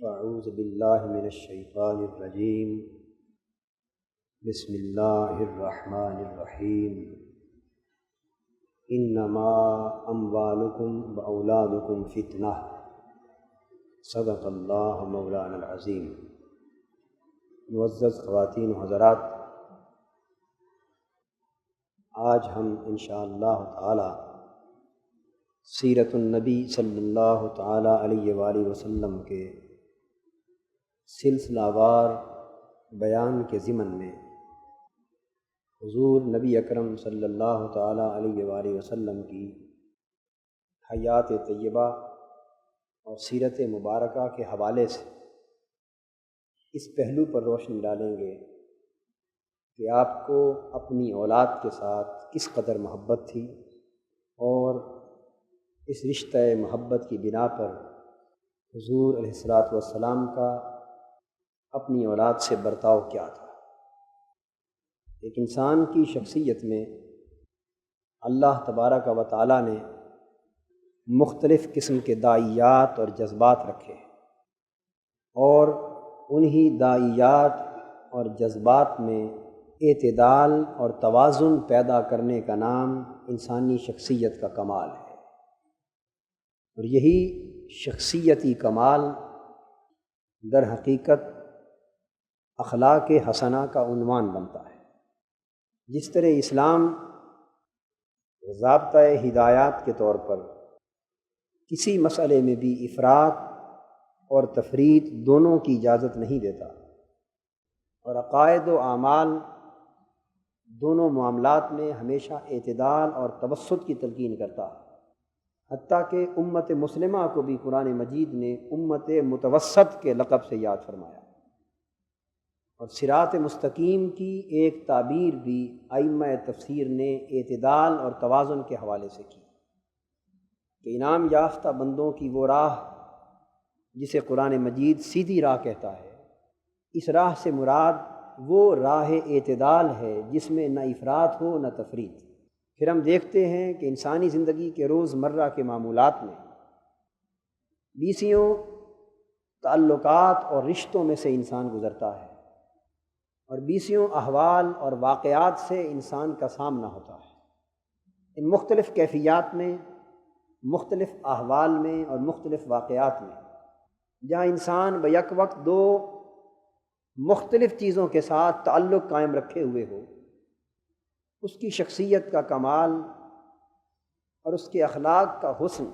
اعوذ باللہ من الشیطان الرجیم بسم اللہ الرحمن الرحیم انما اموالکم واولادکم فتنہ صدق اللہ مولانا العظیم۔ معزز خواتین و حضرات، آج ہم انشاءاللہ تعالی سیرت النبی صلی اللہ تعالی علیہ وآلہ وسلم کے سلسلہ وار بیان کے ضمن میں حضور نبی اکرم صلی اللہ تعالی علیہ وآلہ وسلم کی حیات طیبہ اور سیرت مبارکہ کے حوالے سے اس پہلو پر روشنی ڈالیں گے کہ آپ کو اپنی اولاد کے ساتھ کس قدر محبت تھی اور اس رشتہ محبت کی بنا پر حضور علیہ الصلاۃ والسلام کا اپنی اولاد سے برتاؤ کیا تھا۔ ایک انسان کی شخصیت میں اللہ تبارک و تعالی نے مختلف قسم کے داعیات اور جذبات رکھے اور انہی داعیات اور جذبات میں اعتدال اور توازن پیدا کرنے کا نام انسانی شخصیت کا کمال ہے، اور یہی شخصیتی کمال در حقیقت اخلاق حسنہ کا عنوان بنتا ہے۔ جس طرح اسلام ضابطۂ ہدایات کے طور پر کسی مسئلے میں بھی افراط اور تفریط دونوں کی اجازت نہیں دیتا، اور عقائد و اعمال دونوں معاملات میں ہمیشہ اعتدال اور توسط کی تلقین کرتا ہے، حتیٰ کہ امت مسلمہ کو بھی قرآن مجید نے امت متوسط کے لقب سے یاد فرمایا، اور صراط مستقیم کی ایک تعبیر بھی ائمہ تفسیر نے اعتدال اور توازن کے حوالے سے کی کہ انعام یافتہ بندوں کی وہ راہ جسے قرآن مجید سیدھی راہ کہتا ہے، اس راہ سے مراد وہ راہ اعتدال ہے جس میں نہ افراط ہو نہ تفریط۔ پھر ہم دیکھتے ہیں کہ انسانی زندگی کے روز مرہ کے معمولات میں بیسیوں تعلقات اور رشتوں میں سے انسان گزرتا ہے، اور بیسیوں احوال اور واقعات سے انسان کا سامنا ہوتا ہے۔ ان مختلف کیفیات میں، مختلف احوال میں اور مختلف واقعات میں جہاں انسان بیک وقت دو مختلف چیزوں کے ساتھ تعلق قائم رکھے ہوئے ہو، اس کی شخصیت کا کمال اور اس کے اخلاق کا حسن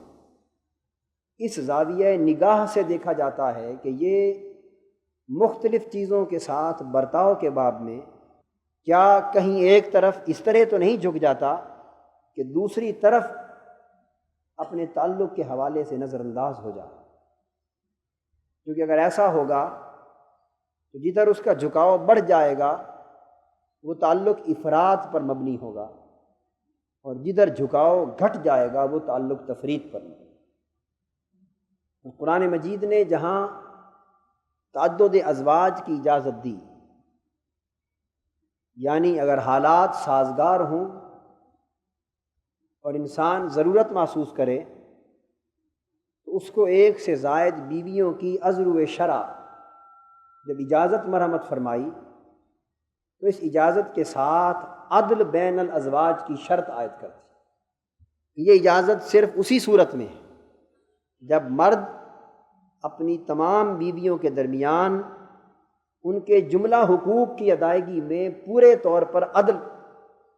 اس زاویہ نگاہ سے دیکھا جاتا ہے کہ یہ مختلف چیزوں کے ساتھ برتاؤ کے باب میں کیا کہیں ایک طرف اس طرح تو نہیں جھک جاتا کہ دوسری طرف اپنے تعلق کے حوالے سے نظر انداز ہو جائے، کیونکہ اگر ایسا ہوگا تو جدھر اس کا جھکاؤ بڑھ جائے گا وہ تعلق افراط پر مبنی ہوگا، اور جدھر جھکاؤ گھٹ جائے گا وہ تعلق تفریط پر مبنی ہوگا۔ قرآن مجید نے جہاں تعدد ازواج کی اجازت دی، یعنی اگر حالات سازگار ہوں اور انسان ضرورت محسوس کرے تو اس کو ایک سے زائد بیویوں کی عذر شرع جب اجازت مرحمت فرمائی تو اس اجازت کے ساتھ عدل بین الازواج کی شرط عائد کر دی۔ یہ اجازت صرف اسی صورت میں ہے جب مرد اپنی تمام بیویوں کے درمیان ان کے جملہ حقوق کی ادائیگی میں پورے طور پر عدل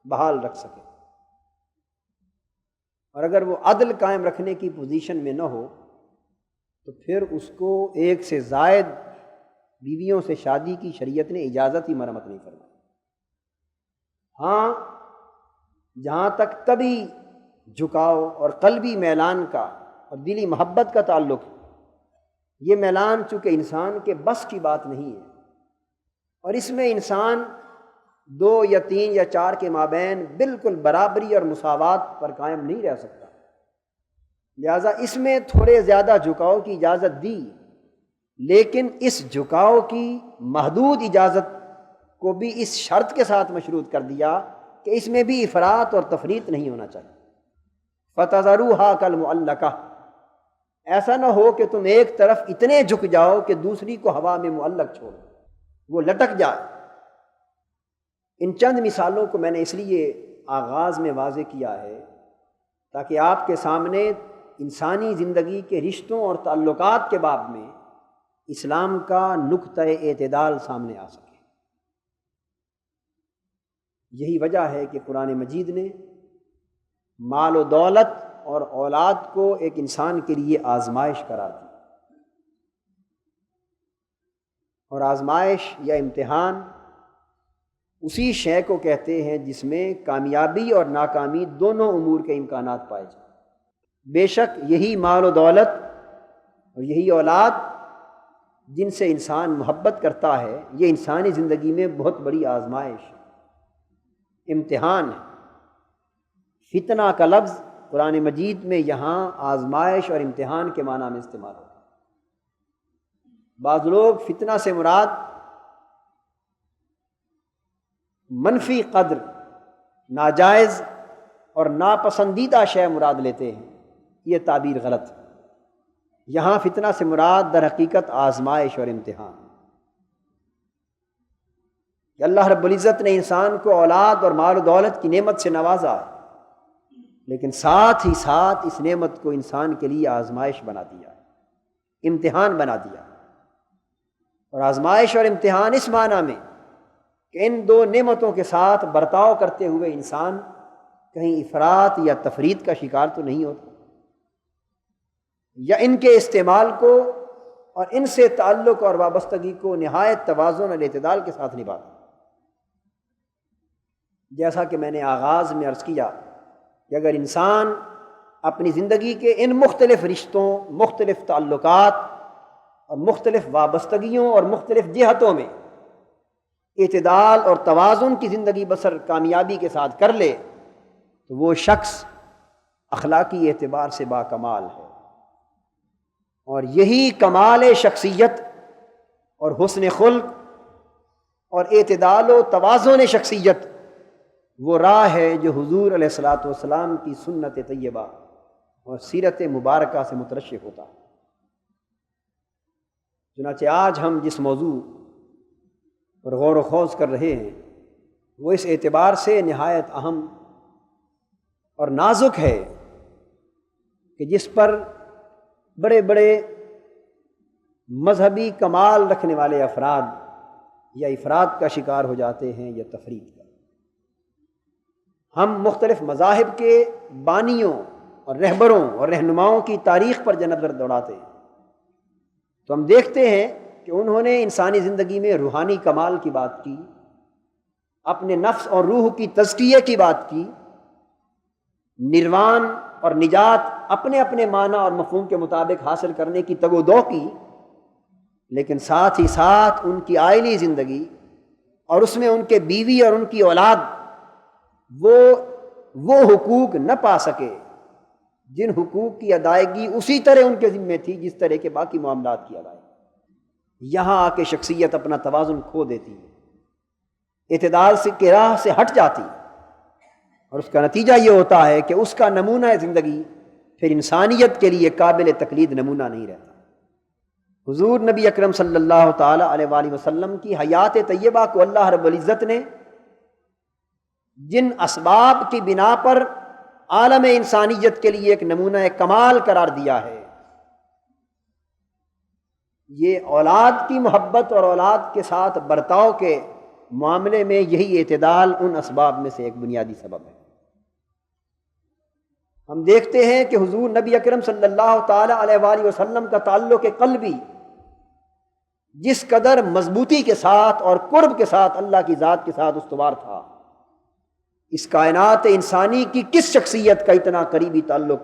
بحال رکھ سکے، اور اگر وہ عدل قائم رکھنے کی پوزیشن میں نہ ہو تو پھر اس کو ایک سے زائد بیویوں سے شادی کی شریعت نے اجازت ہی مرمت نہیں فرمائی۔ ہاں، جہاں تک طبی جھکاؤ اور قلبی میلان کا اور دلی محبت کا تعلق ہے، یہ میلان چونکہ انسان کے بس کی بات نہیں ہے، اور اس میں انسان دو یا تین یا چار کے مابین بالکل برابری اور مساوات پر قائم نہیں رہ سکتا، لہذا اس میں تھوڑے زیادہ جھکاؤ کی اجازت دی، لیکن اس جھکاؤ کی محدود اجازت کو بھی اس شرط کے ساتھ مشروط کر دیا کہ اس میں بھی افراط اور تفریط نہیں ہونا چاہیے۔ فَتَذَرُوهَا كَالْمُعَلَّقَةِ، ایسا نہ ہو کہ تم ایک طرف اتنے جھک جاؤ کہ دوسری کو ہوا میں معلق چھوڑو، وہ لٹک جائے۔ ان چند مثالوں کو میں نے اس لیے آغاز میں واضح کیا ہے تاکہ آپ کے سامنے انسانی زندگی کے رشتوں اور تعلقات کے باب میں اسلام کا نقطۂ اعتدال سامنے آ سکے۔ یہی وجہ ہے کہ قرآن مجید نے مال و دولت اور اولاد کو ایک انسان کے لیے آزمائش قرار دی، اور آزمائش یا امتحان اسی شے کو کہتے ہیں جس میں کامیابی اور ناکامی دونوں امور کے امکانات پائے جائیں۔ بے شک یہی مال و دولت اور یہی اولاد جن سے انسان محبت کرتا ہے، یہ انسانی زندگی میں بہت بڑی آزمائش، امتحان ہے۔ فتنہ کا لفظ قرآن مجید میں یہاں آزمائش اور امتحان کے معنی میں استعمال ہوتا ہے۔ بعض لوگ فتنہ سے مراد منفی قدر، ناجائز اور ناپسندیدہ شے مراد لیتے ہیں، یہ تعبیر غلط ہے۔ یہاں فتنہ سے مراد در حقیقت آزمائش اور امتحان، کہ اللہ رب العزت نے انسان کو اولاد اور مال و دولت کی نعمت سے نوازا، لیکن ساتھ ہی ساتھ اس نعمت کو انسان کے لیے آزمائش بنا دیا، امتحان بنا دیا۔ اور آزمائش اور امتحان اس معنی میں کہ ان دو نعمتوں کے ساتھ برتاؤ کرتے ہوئے انسان کہیں افراط یا تفریط کا شکار تو نہیں ہوتا، یا ان کے استعمال کو اور ان سے تعلق اور وابستگی کو نہایت توازن اور اعتدال کے ساتھ نبھاتا۔ جیسا کہ میں نے آغاز میں عرض کیا کہ اگر انسان اپنی زندگی کے ان مختلف رشتوں، مختلف تعلقات اور مختلف وابستگیوں اور مختلف جہتوں میں اعتدال اور توازن کی زندگی بسر کامیابی کے ساتھ کر لے تو وہ شخص اخلاقی اعتبار سے باکمال ہے، اور یہی کمال شخصیت اور حسن خلق اور اعتدال و توازن شخصیت وہ راہ ہے جو حضور علیہ الصلاۃ والسلام کی سنت طیبہ اور سیرت مبارکہ سے مترشح ہوتا ہے۔ چنانچہ آج ہم جس موضوع پر غور و خوض کر رہے ہیں وہ اس اعتبار سے نہایت اہم اور نازک ہے کہ جس پر بڑے بڑے مذہبی کمال رکھنے والے افراد یا افراد کا شکار ہو جاتے ہیں یا تفریط کا۔ ہم مختلف مذاہب کے بانیوں اور رہبروں اور رہنماؤں کی تاریخ پر نظر دوڑاتے ہیں تو ہم دیکھتے ہیں کہ انہوں نے انسانی زندگی میں روحانی کمال کی بات کی، اپنے نفس اور روح کی تزکیے کی بات کی، نروان اور نجات اپنے اپنے معنی اور مفہوم کے مطابق حاصل کرنے کی تگ و دو کی، لیکن ساتھ ہی ساتھ ان کی عائلی زندگی اور اس میں ان کے بیوی اور ان کی اولاد وہ حقوق نہ پا سکے جن حقوق کی ادائیگی اسی طرح ان کے ذمہ تھی جس طرح کے باقی معاملات کی ادائیگی۔ یہاں آ کے شخصیت اپنا توازن کھو دیتی ہے، اعتدال کے راہ سے ہٹ جاتی ہے، اور اس کا نتیجہ یہ ہوتا ہے کہ اس کا نمونہ زندگی پھر انسانیت کے لیے قابل تقلید نمونہ نہیں رہتا۔ حضور نبی اکرم صلی اللہ تعالی علیہ وآلہ وسلم کی حیات طیبہ کو اللہ رب العزت نے جن اسباب کی بنا پر عالم انسانیت کے لیے ایک نمونہ کمال قرار دیا ہے، یہ اولاد کی محبت اور اولاد کے ساتھ برتاؤ کے معاملے میں یہی اعتدال ان اسباب میں سے ایک بنیادی سبب ہے۔ ہم دیکھتے ہیں کہ حضور نبی اکرم صلی اللہ تعالی علیہ وآلہ وسلم کا تعلق قلبی جس قدر مضبوطی کے ساتھ اور قرب کے ساتھ اللہ کی ذات کے ساتھ استوار تھا، اس کائنات انسانی کی کس شخصیت کا اتنا قریبی تعلق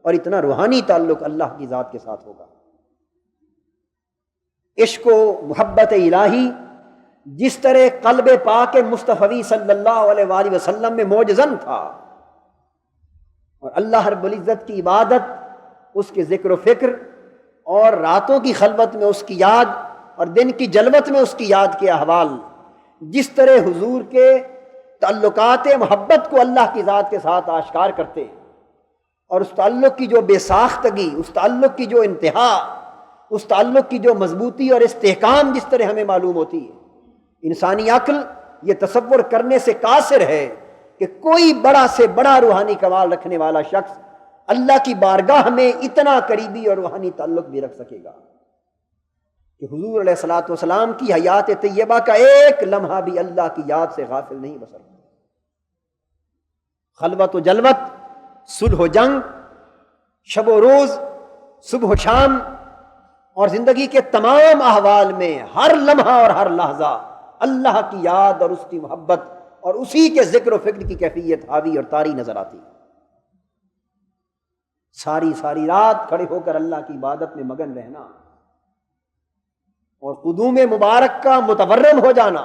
اور اتنا روحانی تعلق اللہ کی ذات کے ساتھ ہوگا؟ عشق و محبت الہی جس طرح قلب پاک مصطفی صلی اللہ علیہ وآلہ وسلم میں موجزن تھا، اور اللہ رب العزت کی عبادت، اس کے ذکر و فکر، اور راتوں کی خلوت میں اس کی یاد اور دن کی جلوت میں اس کی یاد کے احوال جس طرح حضور کے تعلقات محبت کو اللہ کی ذات کے ساتھ آشکار کرتے، اور اس تعلق کی جو بے ساختگی، اس تعلق کی جو انتہا، اس تعلق کی جو مضبوطی اور استحکام جس طرح ہمیں معلوم ہوتی ہے، انسانی عقل یہ تصور کرنے سے قاصر ہے کہ کوئی بڑا سے بڑا روحانی کمال رکھنے والا شخص اللہ کی بارگاہ میں اتنا قریبی اور روحانی تعلق بھی رکھ سکے گا کہ حضور علیہ الصلوۃ والسلام کی حیات طیبہ کا ایک لمحہ بھی اللہ کی یاد سے غافل نہیں بسر ہوتا۔ خلوت و جلوت، صلح و جنگ، شب و روز، صبح و شام، اور زندگی کے تمام احوال میں ہر لمحہ اور ہر لحظہ اللہ کی یاد اور اس کی محبت اور اسی کے ذکر و فکر کی کیفیت حاوی اور طاری نظر آتی ہے۔ ساری رات کھڑے ہو کر اللہ کی عبادت میں مگن رہنا اور قدوم مبارک کا متورم ہو جانا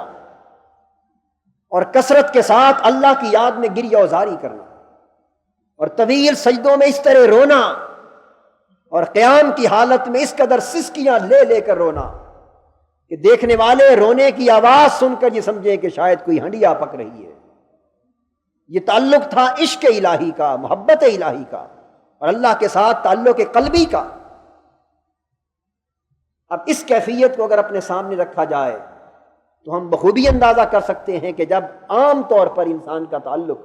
اور کثرت کے ساتھ اللہ کی یاد میں گریہ و زاری کرنا اور طویل سجدوں میں اس طرح رونا اور قیام کی حالت میں اس قدر سسکیاں لے لے کر رونا کہ دیکھنے والے رونے کی آواز سن کر یہ سمجھیں کہ شاید کوئی ہنڈیا پک رہی ہے۔ یہ تعلق تھا عشق الہی کا، محبت الہی کا اور اللہ کے ساتھ تعلق قلبی کا۔ اب اس کیفیت کو اگر اپنے سامنے رکھا جائے تو ہم بخوبی اندازہ کر سکتے ہیں کہ جب عام طور پر انسان کا تعلق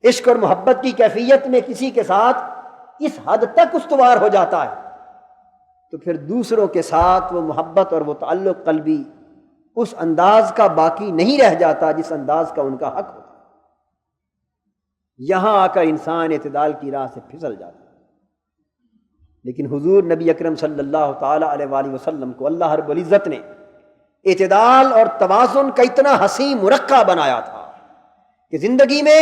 عشق اور محبت کی کیفیت میں کسی کے ساتھ اس حد تک استوار ہو جاتا ہے تو پھر دوسروں کے ساتھ وہ محبت اور وہ تعلق قلبی اس انداز کا باقی نہیں رہ جاتا جس انداز کا ان کا حق ہوتا۔ یہاں آ کر انسان اعتدال کی راہ سے پھسل جاتا ہے۔ لیکن حضور نبی اکرم صلی اللہ تعالی علیہ وآلہ وسلم کو اللہ رب العزت نے اعتدال اور توازن کا اتنا حسین مرقع بنایا تھا کہ زندگی میں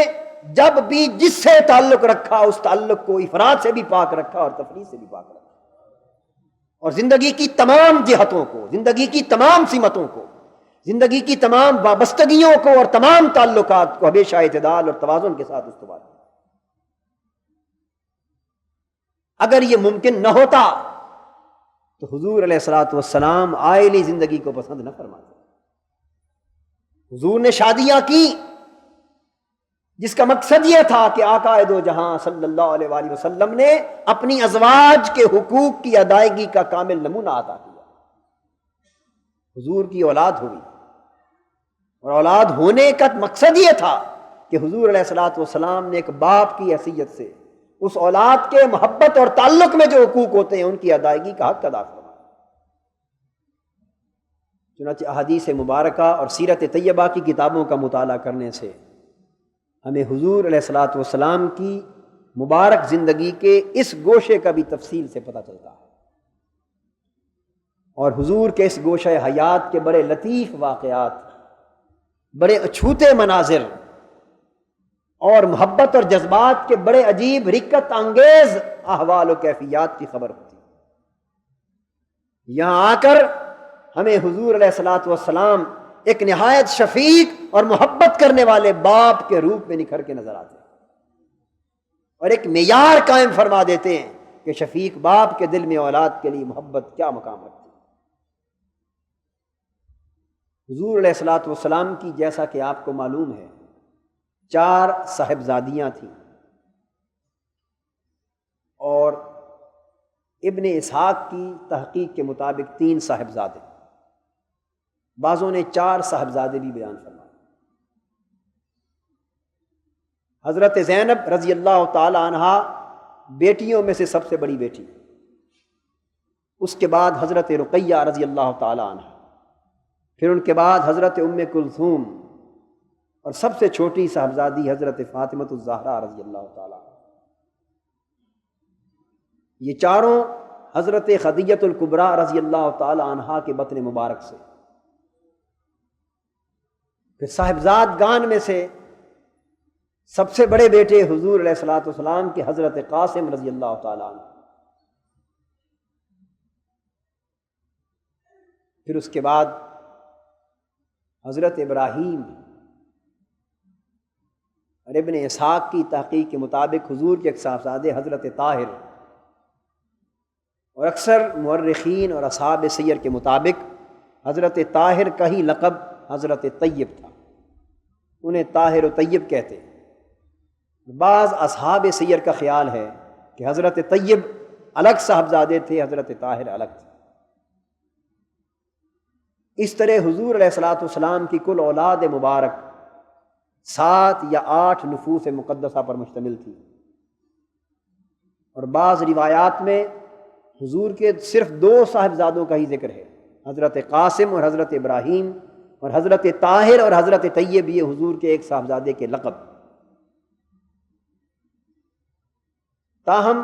جب بھی جس سے تعلق رکھا اس تعلق کو افراد سے بھی پاک رکھا اور تفریط سے بھی پاک رکھا، اور زندگی کی تمام جہتوں کو، زندگی کی تمام سمتوں کو، زندگی کی تمام وابستگیوں کو اور تمام تعلقات کو ہمیشہ اعتدال اور توازن کے ساتھ استوار کیا۔ اگر یہ ممکن نہ ہوتا تو حضور علیہ الصلوۃ والسلام عائلی زندگی کو پسند نہ فرماتے۔ حضور نے شادیاں کی جس کا مقصد یہ تھا کہ آقا دو جہاں صلی اللہ علیہ وآلہ وسلم نے اپنی ازواج کے حقوق کی ادائیگی کا کامل نمونہ عطا کیا۔ حضور کی اولاد ہوئی اور اولاد ہونے کا مقصد یہ تھا کہ حضور علیہ الصلوۃ والسلام نے ایک باپ کی حیثیت سے اس اولاد کے محبت اور تعلق میں جو حقوق ہوتے ہیں ان کی ادائیگی کا حق ادا فرمایا۔ چنانچہ احادیث مبارکہ اور سیرت طیبہ کی کتابوں کا مطالعہ کرنے سے ہمیں حضور علیہ الصلوۃ والسلام کی مبارک زندگی کے اس گوشے کا بھی تفصیل سے پتہ چلتا ہے، اور حضور کے اس گوشہ حیات کے بڑے لطیف واقعات، بڑے اچھوتے مناظر اور محبت اور جذبات کے بڑے عجیب رکت انگیز احوال و کیفیات کی خبر ہوتی ہے۔ یہاں آ کر ہمیں حضور علیہ الصلوۃ والسلام ایک نہایت شفیق اور محبت کرنے والے باپ کے روپ میں نکھر کے نظر آتے ہیں، اور ایک معیار قائم فرما دیتے ہیں کہ شفیق باپ کے دل میں اولاد کے لیے محبت کیا مقام رکھتی ہے۔ حضور علیہ الصلوۃ والسلام کی جیسا کہ آپ کو معلوم ہے 4 صاحبزادیاں تھیں، اور ابن اسحاق کی تحقیق کے مطابق 3 صاحبزادے، بعضوں نے 4 صاحبزادے بھی بیان فرمائے۔ حضرت زینب رضی اللہ تعالی عنہا بیٹیوں میں سے سب سے بڑی بیٹی، اس کے بعد حضرت رقیہ رضی اللہ تعالی عنہا، پھر ان کے بعد حضرت ام کلثوم، اور سب سے چھوٹی صاحبزادی حضرت فاطمہ الزہرا رضی اللہ تعالی عنہا۔ یہ چاروں حضرت خدیجہ الکبریٰ رضی اللہ تعالی عنہا کے بطن مبارک سے۔ پھر صاحبزاد گان میں سے سب سے بڑے بیٹے حضور علیہ الصلوۃ والسلام کے حضرت قاسم رضی اللہ تعالی عنہ، پھر اس کے بعد حضرت ابراہیم، اور ابن اسحاق کی تحقیق کے مطابق حضور کے ایک صاحبزادے حضرت طاہر، اور اکثر مورخین اور اصحاب سیر کے مطابق حضرت طاہر کا ہی لقب حضرت طیب تھا، انہیں طاہر و طیب کہتے ہیں۔ بعض اصحاب سیر کا خیال ہے کہ حضرت طیب الگ صاحبزادے تھے، حضرت طاہر الگ تھے۔ اس طرح حضور علیہ الصلوۃ والسلام کی کل اولاد مبارک 7 یا 8 نفوس مقدسہ پر مشتمل تھی، اور بعض روایات میں حضور کے صرف 2 صاحبزادوں کا ہی ذکر ہے، حضرت قاسم اور حضرت ابراہیم، اور حضرت طاہر اور حضرت طیب یہ حضور کے ایک صاحبزادے کے لقب۔ تاہم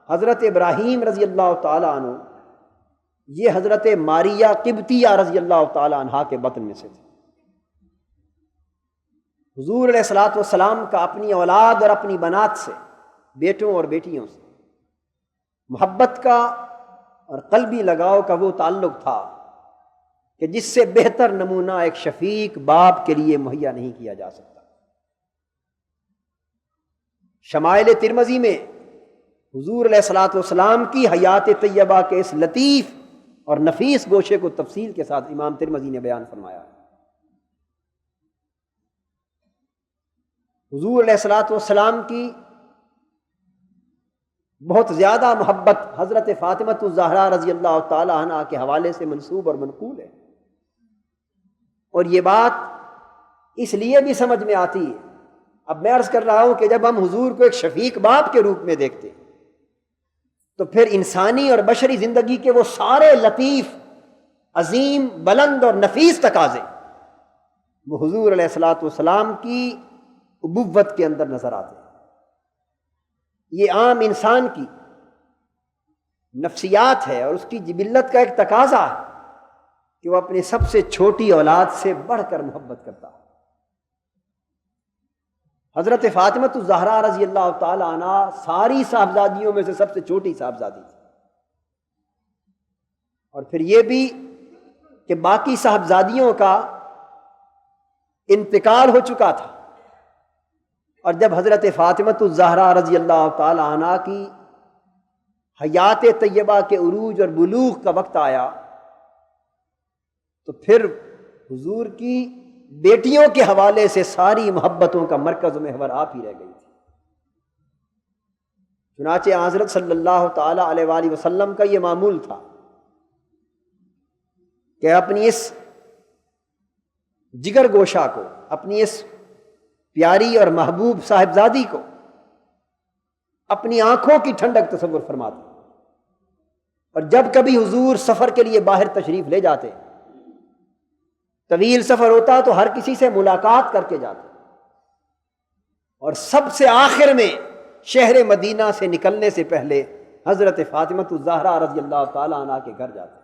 حضرت ابراہیم رضی اللہ تعالی عنہ یہ حضرت ماریہ قبطیہ رضی اللہ تعالی عنہا کے بطن میں سے تھے۔ حضور علیہ الصلوۃ والسلام کا اپنی اولاد اور اپنی بنات سے، بیٹوں اور بیٹیوں سے محبت کا اور قلبی لگاؤ کا وہ تعلق تھا کہ جس سے بہتر نمونہ ایک شفیق باپ کے لیے مہیا نہیں کیا جا سکتا۔ شمائل ترمذی میں حضور علیہ الصلوۃ والسلام کی حیات طیبہ کے اس لطیف اور نفیس گوشے کو تفصیل کے ساتھ امام ترمذی نے بیان فرمایا ہے۔ حضور علیہ الصلوۃ والسلام کی بہت زیادہ محبت حضرت فاطمہ الزہرا رضی اللہ تعالی عنہا کے حوالے سے منسوب اور منقول ہے، اور یہ بات اس لیے بھی سمجھ میں آتی ہے، اب میں عرض کر رہا ہوں کہ جب ہم حضور کو ایک شفیق باپ کے روپ میں دیکھتے ہیں تو پھر انسانی اور بشری زندگی کے وہ سارے لطیف، عظیم، بلند اور نفیس تقاضے وہ حضور علیہ الصلوۃ والسلام کی ابوت کے اندر نظر آتے ہیں۔ یہ عام انسان کی نفسیات ہے اور اس کی جبلت کا ایک تقاضا ہے کہ وہ اپنے سب سے چھوٹی اولاد سے بڑھ کر محبت کرتا ہے۔ حضرت فاطمہ الزہرا رضی اللہ تعالی عنہ ساری صاحبزادیوں میں سے سب سے چھوٹی صاحبزادی تھی، اور پھر یہ بھی کہ باقی صاحبزادیوں کا انتقال ہو چکا تھا، اور جب حضرت فاطمہ الزہرا رضی اللہ تعالی عنہ کی حیات طیبہ کے عروج اور بلوغ کا وقت آیا تو پھر حضور کی بیٹیوں کے حوالے سے ساری محبتوں کا مرکز و محور آپ ہی رہ گئی تھی۔ چنانچہ حضرت صلی اللہ تعالی علیہ وآلہ وسلم کا یہ معمول تھا کہ اپنی اس جگر گوشہ کو، اپنی اس پیاری اور محبوب صاحبزادی کو اپنی آنکھوں کی ٹھنڈک تصور فرماتے، اور جب کبھی حضور سفر کے لیے باہر تشریف لے جاتے، طویل سفر ہوتا تو ہر کسی سے ملاقات کر کے جاتے، اور سب سے آخر میں شہر مدینہ سے نکلنے سے پہلے حضرت فاطمہ الزہرا رضی اللہ تعالی عنہا کے گھر جاتے۔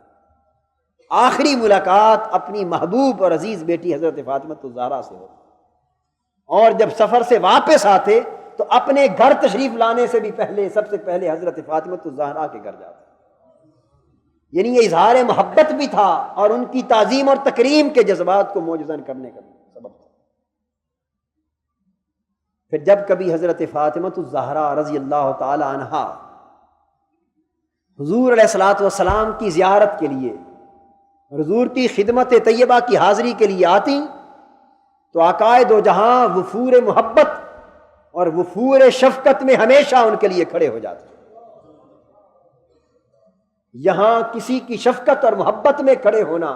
آخری ملاقات اپنی محبوب اور عزیز بیٹی حضرت فاطمہ الزہرا سے ہوتی، اور جب سفر سے واپس آتے تو اپنے گھر تشریف لانے سے بھی پہلے سب سے پہلے حضرت فاطمہ الزہرا کے گھر جاتے۔ یعنی یہ اظہار محبت بھی تھا اور ان کی تعظیم اور تکریم کے جذبات کو موجزن کرنے کا سبب تھا۔ پھر جب کبھی حضرت فاطمہ الزہرا رضی اللہ تعالی عنہا حضور علیہ الصلوۃ والسلام کی زیارت کے لیے، حضور کی خدمت طیبہ کی حاضری کے لیے آتی تو آقائے دو جہاں وفور محبت اور وفور شفقت میں ہمیشہ ان کے لیے کھڑے ہو جاتے۔ یہاں کسی کی شفقت اور محبت میں کھڑے ہونا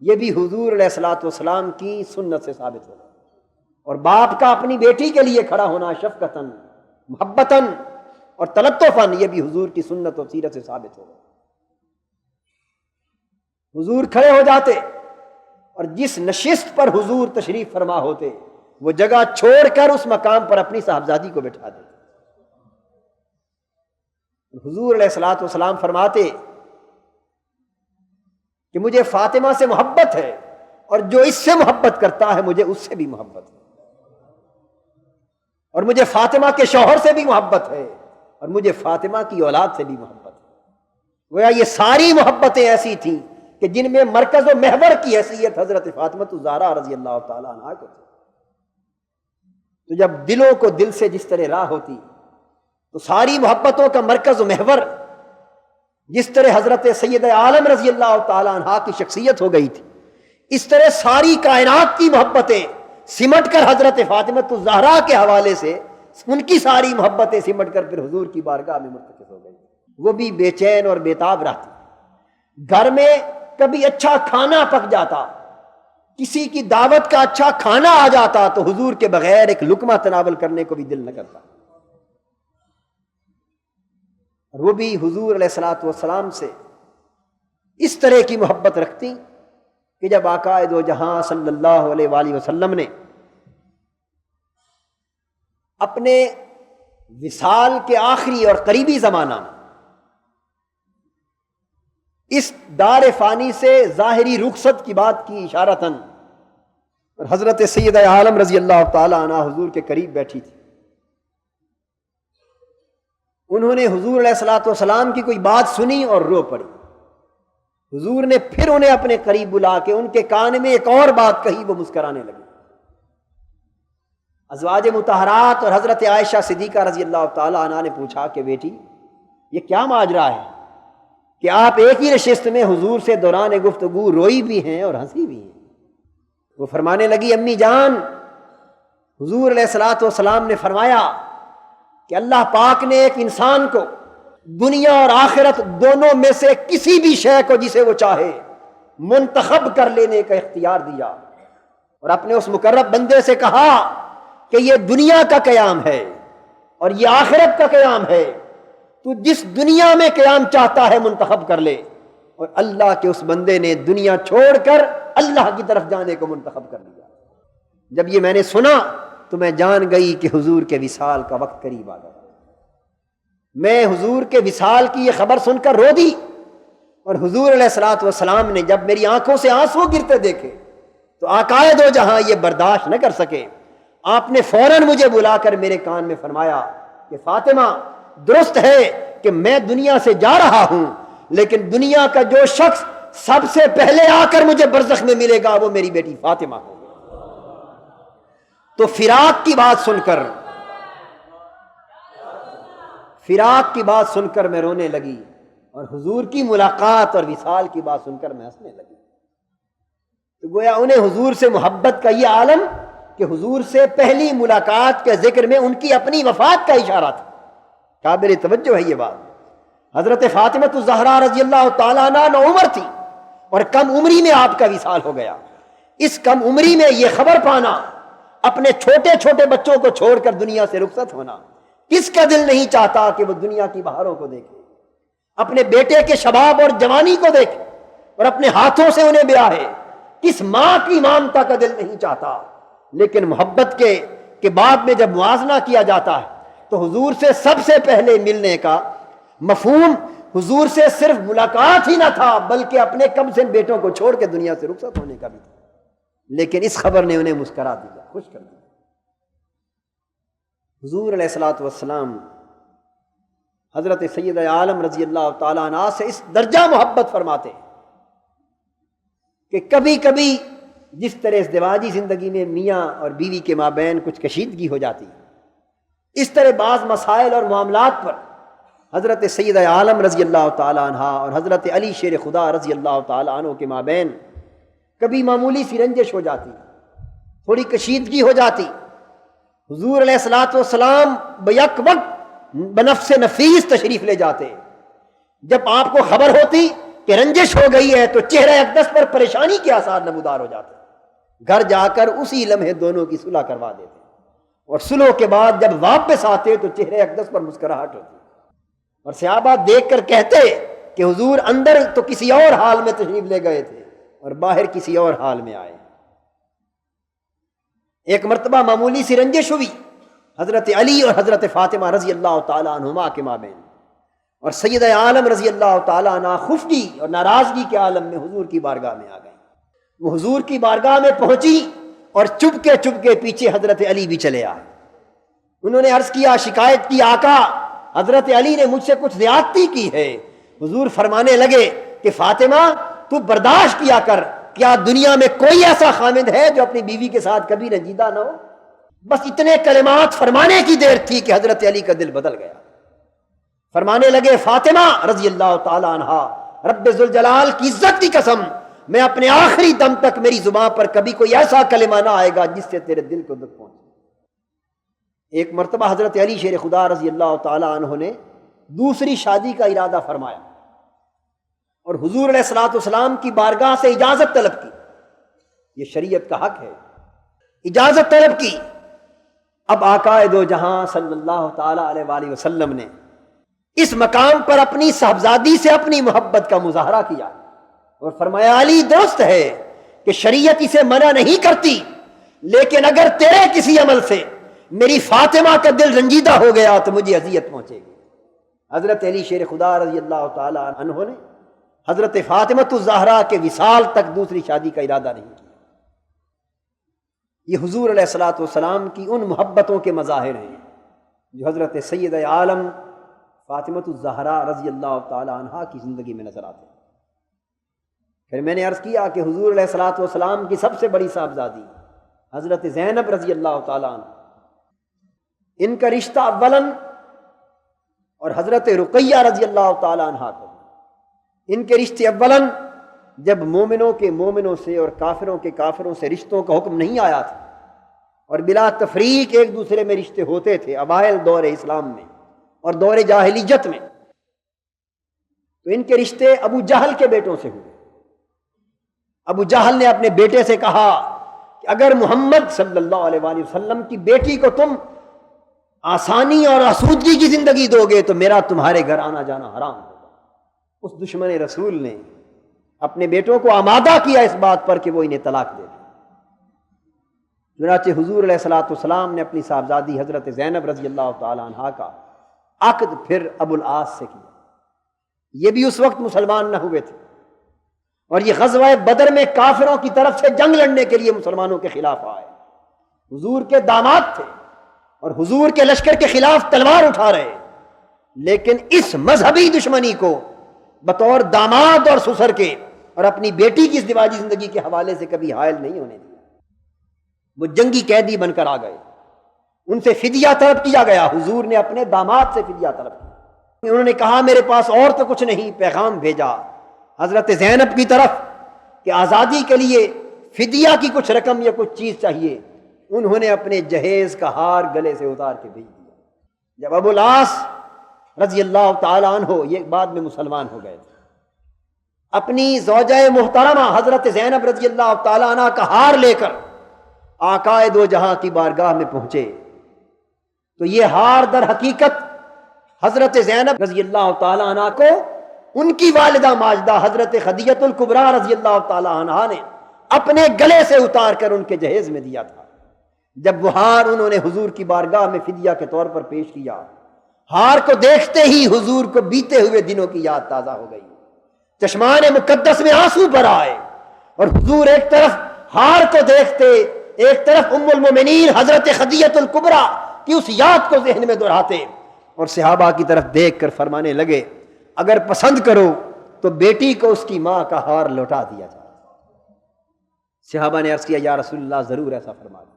یہ بھی حضور علیہ الصلوۃ والسلام کی سنت سے ثابت ہونا، اور باپ کا اپنی بیٹی کے لیے کھڑا ہونا شفقتاً، محبتاً اور تلطفاً یہ بھی حضور کی سنت اور سیرت سے ثابت ہوگا۔ حضور کھڑے ہو جاتے اور جس نشست پر حضور تشریف فرما ہوتے وہ جگہ چھوڑ کر اس مقام پر اپنی صاحبزادی کو بٹھا دیتے۔ حضور علیہ الصلوۃ والسلام فرماتے کہ مجھے فاطمہ سے محبت ہے، اور جو اس سے محبت کرتا ہے مجھے اس سے بھی محبت ہے، اور مجھے فاطمہ کے شوہر سے بھی محبت ہے، اور مجھے فاطمہ کی اولاد سے بھی محبت ہے۔ گویا یہ ساری محبتیں ایسی تھیں کہ جن میں مرکز و محور کی حیثیت حضرت فاطمہ الزہرا رضی اللہ تعالی عنہا کو تھی۔ تو جب دلوں کو دل سے جس طرح راہ ہوتی تو ساری محبتوں کا مرکز و محور جس طرح حضرت سید عالم رضی اللہ تعالی عنہا کی شخصیت ہو گئی تھی، اس طرح ساری کائنات کی محبتیں سمٹ کر حضرت فاطمہ الزہرا کے حوالے سے ان کی ساری محبتیں سمٹ کر پھر حضور کی بارگاہ میں مرتکز ہو گئی. وہ بھی بے چین اور بےتاب رہتی. گھر میں کبھی اچھا کھانا پک جاتا، کسی کی دعوت کا اچھا کھانا آ جاتا تو حضور کے بغیر ایک لقمہ تناول کرنے کو بھی دل نہ کرتا. اور وہ بھی حضور علیہ الصلوۃ والسلام سے اس طرح کی محبت رکھتی کہ جب آقا دو جہاں صلی اللہ علیہ وآلہ وسلم نے اپنے وصال کے آخری اور قریبی زمانہ میں اس دار فانی سے ظاہری رخصت کی بات کی اشارتاً، اور حضرت سیدہ عالم رضی اللہ تعالی عنہ حضور کے قریب بیٹھی تھی، انہوں نے حضور علیہ الصلوۃ والسلام کی کوئی بات سنی اور رو پڑی. حضور نے پھر انہیں اپنے قریب بلا کے ان کے کان میں ایک اور بات کہی، وہ مسکرانے لگے. ازواج مطہرات اور حضرت عائشہ صدیقہ رضی اللہ تعالی عنہ نے پوچھا کہ بیٹی یہ کیا ماجرا ہے کہ آپ ایک ہی نشست میں حضور سے دوران گفتگو روئی بھی ہیں اور ہنسی بھی ہیں؟ وہ فرمانے لگی امی جان، حضور علیہ الصلوۃ والسلام نے فرمایا کہ اللہ پاک نے ایک انسان کو دنیا اور آخرت دونوں میں سے کسی بھی شے کو جسے وہ چاہے منتخب کر لینے کا اختیار دیا، اور اپنے اس مقرب بندے سے کہا کہ یہ دنیا کا قیام ہے اور یہ آخرت کا قیام ہے، تو جس دنیا میں قیام چاہتا ہے منتخب کر لے. اور اللہ کے اس بندے نے دنیا چھوڑ کر اللہ کی طرف جانے کو منتخب کر لیا. جب یہ میں نے سنا تو میں جان گئی کہ حضور کے وصال کا وقت قریب آ گیا. میں حضور کے وصال کی یہ خبر سن کر رو دی، اور حضور علیہ الصلوۃ والسلام نے جب میری آنکھوں سے آنسو گرتے دیکھے تو آقا دو جہاں یہ برداشت نہ کر سکے. آپ نے فوراً مجھے بلا کر میرے کان میں فرمایا کہ فاطمہ درست ہے کہ میں دنیا سے جا رہا ہوں، لیکن دنیا کا جو شخص سب سے پہلے آ کر مجھے برزخ میں ملے گا وہ میری بیٹی فاطمہ ہوگی. تو فراق کی بات سن کر میں رونے لگی، اور حضور کی ملاقات اور وصال کی بات سن کر میں ہنسنے لگی. تو گویا انہیں حضور سے محبت کا یہ عالم کہ حضور سے پہلی ملاقات کے ذکر میں ان کی اپنی وفات کا اشارہ تھا. قابل توجہ ہے یہ بات. حضرت فاطمہ الزہرا رضی اللہ تعالیٰ عنہ نوعمر تھی اور کم عمری میں آپ کا وصال ہو گیا. اس کم عمری میں یہ خبر پانا، اپنے چھوٹے چھوٹے بچوں کو چھوڑ کر دنیا سے رخصت ہونا، کس کا دل نہیں چاہتا کہ وہ دنیا کی بہاروں کو دیکھے، اپنے بیٹے کے شباب اور جوانی کو دیکھے اور اپنے ہاتھوں سے انہیں بیاہے؟ کس ماں کی مامتا کا دل نہیں چاہتا؟ لیکن محبت کے بعد میں جب موازنہ کیا جاتا ہے تو حضور سے سب سے پہلے ملنے کا مفہوم حضور سے صرف ملاقات ہی نہ تھا بلکہ اپنے کم سن بیٹوں کو چھوڑ کے دنیا سے رخصت ہونے کا بھی تھا. لیکن اس خبر نے انہیں مسکرا دیا، خوش کر دیا. حضور علیہ الصلوۃ والسلام حضرت سیدہ عالم رضی اللہ تعالیٰ عنہ سے اس درجہ محبت فرماتے کہ کبھی کبھی جس طرح ازدواجی زندگی میں میاں اور بیوی کے مابین کچھ کشیدگی ہو جاتی، اس طرح بعض مسائل اور معاملات پر حضرت سیدہ عالم رضی اللہ تعالیٰ عنہ اور حضرت علی شیر خدا رضی اللہ تعالیٰ عنہ کے مابین کبھی معمولی سی رنجش ہو جاتی، تھوڑی کشیدگی ہو جاتی. حضور علیہ الصلوۃ والسلام بیک وقت بنفس نفیس تشریف لے جاتے. جب آپ کو خبر ہوتی کہ رنجش ہو گئی ہے تو چہرہ اقدس پر پریشانی کے آثار نمودار ہو جاتے. گھر جا کر اسی لمحے دونوں کی صلح کروا دیتے، اور صلح کے بعد جب واپس آتے تو چہرے اقدس پر مسکراہٹ ہوتی، اور صحابہ دیکھ کر کہتے کہ حضور اندر تو کسی اور حال میں تشریف لے گئے تھے اور باہر کسی اور حال میں آئے. ایک مرتبہ معمولی سی رنجش ہوئی حضرت علی اور حضرت فاطمہ رضی اللہ تعالیٰ عنہما کے مابین، اور سیدہ عالم رضی اللہ تعالیٰ عنہ خفگی اور ناراضگی کے عالم میں حضور کی بارگاہ میں آ گئی. وہ حضور کی بارگاہ میں پہنچی اور چپ کے پیچھے حضرت علی بھی چلے آئے. انہوں نے عرض کیا، شکایت کی، آقا حضرت علی نے مجھ سے کچھ زیادتی کی ہے. حضور فرمانے لگے کہ فاطمہ تو برداشت کیا کر، کیا دنیا میں کوئی ایسا خامد ہے جو اپنی بیوی کے ساتھ کبھی رنجیدہ نہ ہو؟ بس اتنے کلمات فرمانے کی دیر تھی کہ حضرت علی کا دل بدل گیا. فرمانے لگے، فاطمہ رضی اللہ تعالی عنہا، رب ذوالجلال کی عزت کی قسم، میں اپنے آخری دم تک میری زبان پر کبھی کوئی ایسا کلمہ نہ آئے گا جس سے تیرے دل کو دکھ پہنچے. ایک مرتبہ حضرت علی شیر خدا رضی اللہ تعالی عنہ نے دوسری شادی کا ارادہ فرمایا اور حضور علیہ الصلوۃ والسلام کی بارگاہ سے اجازت طلب کی. یہ شریعت کا حق ہے، اجازت طلب کی. اب آقا دو جہاں صلی اللہ تعالی علیہ وآلہ وسلم نے اس مقام پر اپنی صاحبزادی سے اپنی محبت کا مظاہرہ کیا اور فرمایا علی درست ہے کہ شریعت اسے منع نہیں کرتی، لیکن اگر تیرے کسی عمل سے میری فاطمہ کا دل رنجیدہ ہو گیا تو مجھے اذیت پہنچے گی. حضرت علی شیر خدا رضی اللہ تعالی عنہ نے حضرت فاطمہ الزہرا کے وصال تک دوسری شادی کا ارادہ نہیں کیا. یہ حضور علیہ الصلوۃ والسلام کی ان محبتوں کے مظاہر ہیں جو حضرت سید عالم فاطمہ الزہرا رضی اللہ تعالی عنہا کی زندگی میں نظر آتے ہیں. پھر میں نے عرض کیا کہ حضور علیہ الصلوۃ والسلام کی سب سے بڑی صاحبزادی حضرت زینب رضی اللہ تعالی عنہ، ان کا رشتہ اولاً اور حضرت رقیہ رضی اللہ تعالی عنہا کو، ان کے رشتے اولاً جب مومنوں کے مومنوں سے اور کافروں کے کافروں سے رشتوں کا حکم نہیں آیا تھا اور بلا تفریق ایک دوسرے میں رشتے ہوتے تھے اوائل دور اسلام میں اور دور جاہلیت میں، تو ان کے رشتے ابو جہل کے بیٹوں سے ہوئے. ابو جہل نے اپنے بیٹے سے کہا کہ اگر محمد صلی اللہ علیہ وآلہ وسلم کی بیٹی کو تم آسانی اور آسودگی کی زندگی دو گے تو میرا تمہارے گھر آنا جانا حرام ہوگا. اس دشمن رسول نے اپنے بیٹوں کو آمادہ کیا اس بات پر کہ وہ انہیں طلاق دے دیں. چنانچہ حضور علیہ الصلوۃ والسلام نے اپنی صاحبزادی حضرت زینب رضی اللہ تعالی عنہا کا عقد پھر ابو العاص سے کیا. یہ بھی اس وقت مسلمان نہ ہوئے تھے اور یہ غزوہ بدر میں کافروں کی طرف سے جنگ لڑنے کے لیے مسلمانوں کے خلاف آئے. حضور کے داماد تھے اور حضور کے لشکر کے خلاف تلوار اٹھا رہے، لیکن اس مذہبی دشمنی کو بطور داماد اور سسر کے اور اپنی بیٹی کی ازدواجی زندگی کے حوالے سے کبھی حائل نہیں ہونے دیا. وہ جنگی قیدی بن کر آ گئے، ان سے فدیہ طلب کیا گیا. حضور نے اپنے داماد سے فدیہ طلب کیا. انہوں نے کہا میرے پاس اور تو کچھ نہیں. پیغام بھیجا حضرت زینب کی طرف کہ آزادی کے لیے فدیہ کی کچھ رقم یا کچھ چیز چاہیے. انہوں نے اپنے جہیز کا ہار گلے سے اتار کے بھیج دیا. جب ابو العاص رضی اللہ تعالی عنہ یہ بعد میں مسلمان ہو گئے تھے، اپنی زوجہ محترمہ حضرت زینب رضی اللہ تعالی عنہ کا ہار لے کر آقا دو جہاں کی بارگاہ میں پہنچے تو یہ ہار در حقیقت حضرت زینب رضی اللہ تعالی عنہ کو ان کی والدہ ماجدہ حضرت خدیجہ الکبریٰ رضی اللہ تعالی عنہ نے اپنے گلے سے اتار کر ان کے جہیز میں دیا تھا. جب وہ ہار انہوں نے حضور کی بارگاہ میں فدیہ کے طور پر پیش کیا، ہار کو دیکھتے ہی حضور کو بیتے ہوئے دنوں کی یاد تازہ ہو گئی. چشمان مقدس میں آنسو بھر آئے اور حضور ایک طرف ہار کو دیکھتے، ایک طرف ام المومنین حضرت خدیجہ الکبریٰ کی اس یاد کو ذہن میں دہراتے اور صحابہ کی طرف دیکھ کر فرمانے لگے اگر پسند کرو تو بیٹی کو اس کی ماں کا ہار لوٹا دیا جائے. صحابہ نے عرض کیا یا رسول اللہ ضرور ایسا فرما دیں.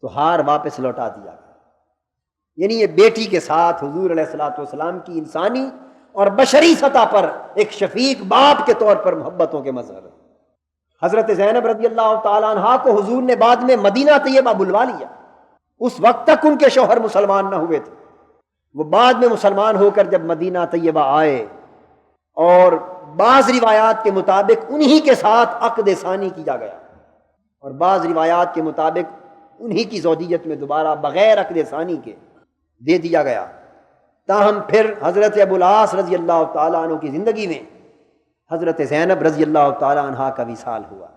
تو ہار واپس لوٹا دیا. یعنی یہ بیٹی کے ساتھ حضور علیہ الصلوۃ والسلام کی انسانی اور بشری سطح پر ایک شفیق باپ کے طور پر محبتوں کے مظہر ہے. حضرت زینب رضی اللہ تعالی عنہا کو حضور نے بعد میں مدینہ طیبہ بلوا لیا. اس وقت تک ان کے شوہر مسلمان نہ ہوئے تھے. وہ بعد میں مسلمان ہو کر جب مدینہ طیبہ آئے اور بعض روایات کے مطابق انہی کے ساتھ عقد ثانی کیا گیا اور بعض روایات کے مطابق انہی کی زوجیت میں دوبارہ بغیر عقد ثانی کے دے دیا گیا. تاہم پھر حضرت ابو العاص رضی اللہ تعالیٰ عنہ کی زندگی میں حضرت زینب رضی اللہ تعالیٰ عنہ کا وصال ہوا.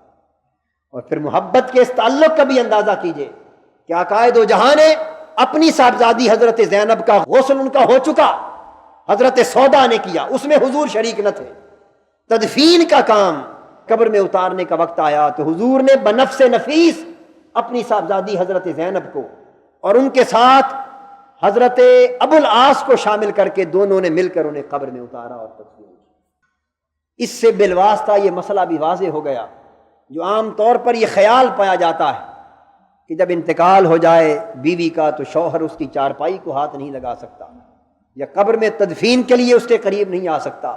اور پھر محبت کے اس تعلق کا بھی اندازہ کیجئے کہ آقا دو جہاں نے اپنی صاحبزادی حضرت زینب کا غسل ان کا ہو چکا، حضرت سودا نے کیا، اس میں حضور شریک نہ تھے. تدفین کا کام قبر میں اتارنے کا وقت آیا تو حضور نے بنفس نفیس اپنی صاحبزادی حضرت زینب کو اور ان کے ساتھ حضرت ابو العاص کو شامل کر کے دونوں نے مل کر انہیں قبر میں اتارا اور تدفین کیا. اس سے بالواسطہ یہ مسئلہ بھی واضح ہو گیا جو عام طور پر یہ خیال پایا جاتا ہے کہ جب انتقال ہو جائے بیوی کا تو شوہر اس کی چارپائی کو ہاتھ نہیں لگا سکتا یا قبر میں تدفین کے لیے اس کے قریب نہیں آ سکتا.